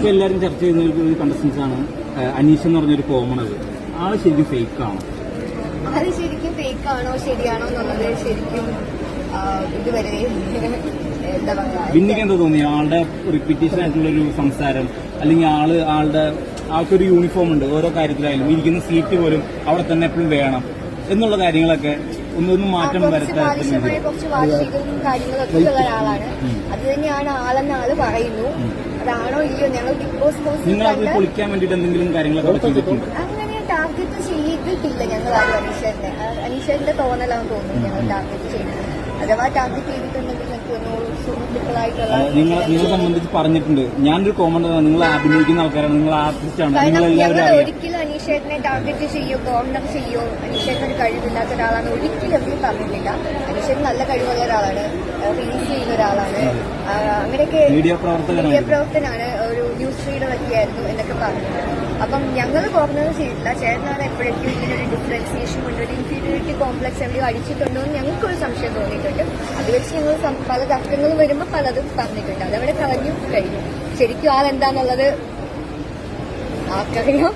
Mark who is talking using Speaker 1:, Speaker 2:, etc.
Speaker 1: ഇപ്പൊ എല്ലാവരും ചർച്ച ചെയ്യുന്ന ഒരു കണ്ടസ്റ്റൻസ് ആണ് അനീഷ് എന്ന് പറഞ്ഞൊരു കോമണർ. ആള് ശരിക്കും ഫേക്ക് ആണോ?
Speaker 2: അത് ശരിക്കും ഫേക്ക് ആണോ ശരിയാണോ എന്നുള്ളത് ശരിക്കും ഇതുവരെ എന്താ പറയാ.
Speaker 1: ബിന്നിക്ക് എന്താ തോന്നി ആളുടെ റിപ്പീറ്റേഷൻ ആയിട്ടുള്ളൊരു സംസാരം, അല്ലെങ്കിൽ ആളുടെ ആൾക്കൊരു യൂണിഫോം ഉണ്ട്, ഓരോ കാര്യത്തിലായാലും ഇരിക്കുന്ന സീറ്റ് പോലും അവിടെ തന്നെ എപ്പോഴും വേണം എന്നുള്ള കാര്യങ്ങളൊക്കെ ഒന്നും മാറ്റം വരുത്താൻ
Speaker 2: കുറച്ച് വാർഷികവും കാര്യങ്ങളൊക്കെ ഉള്ള ഒരാളാണ്. അത് തന്നെയാണ് ആളെന്ന് ആള് പറയുന്നു. അതാണോ ഇല്ലയോ ഞങ്ങൾ ബിഗ് ബോസ്
Speaker 1: നിങ്ങൾ പൊളിക്കാൻ വേണ്ടിട്ട് എന്തെങ്കിലും കാര്യങ്ങളൊക്കെ ചെയ്തിട്ടുണ്ട്?
Speaker 2: അങ്ങനെ ടാർഗറ്റ് ചെയ്തിട്ടില്ല ഞങ്ങൾ ആരും അനീഷേന്റെ തോന്നലാന്ന് തോന്നുന്നു ഞങ്ങൾ ടാർഗറ്റ് ചെയ്തിട്ടുണ്ട്. അഥവാ ടാർഗറ്റ് ചെയ്തിട്ടുണ്ടെങ്കിൽ എനിക്ക് സുഹൃത്തുക്കളായിട്ടുള്ള
Speaker 1: നിങ്ങളെ സംബന്ധിച്ച് പറഞ്ഞിട്ടുണ്ട്. ഞാനൊരു കോമണർ, നിങ്ങൾ അഭിനയിക്കുന്ന ആൾക്കാരാണ്, നിങ്ങൾ ആർട്ടിസ്റ്റാണ്,
Speaker 2: ഞങ്ങൾ ഒരിക്കലും അനീഷേട്ടനെ ടാർഗറ്റ് ചെയ്യോ കോർണർ ചെയ്യോ അനീഷേട്ടൻ ഒരു കഴിവില്ലാത്ത ഒരാളാണ് ഒരിക്കലും അവരും പറഞ്ഞിട്ടില്ല. അനീഷേട്ടൻ നല്ല കഴിവുള്ള ഒരാളാണ്, റീൽസ് ചെയ്യുന്ന ഒരാളാണ്, അങ്ങനെയൊക്കെ മീഡിയ പ്രവർത്തനാണ്, ഒരു ന്യൂസ് റീഡർ ഒക്കെ ആയിരുന്നു എന്നൊക്കെ പറഞ്ഞത്. അപ്പം ഞങ്ങൾ കോർണർ ചെയ്തിട്ടില്ല. ചേട്ടനാണ് എപ്പോഴേക്കും ഇങ്ങനൊരു ഡിഫറൻസിയേഷൻ കൊണ്ട് ഒരു ഇൻഫീരിയോറിറ്റി കോംപ്ലക്സ് എവിടെയോ അടിച്ചിട്ടുണ്ടോ എന്ന് ഞങ്ങൾക്കൊരു സംശയം തോന്നിയിട്ടുണ്ട്. അത് വെച്ച് ഞങ്ങൾ പല തർക്കങ്ങളും വരുമ്പോൾ പലതും പറഞ്ഞിട്ടുണ്ട്. അതവിടെ കളഞ്ഞു കഴിഞ്ഞു. ശരിക്കും ആളെന്താന്നുള്ളത് ആർക്കറിയാം.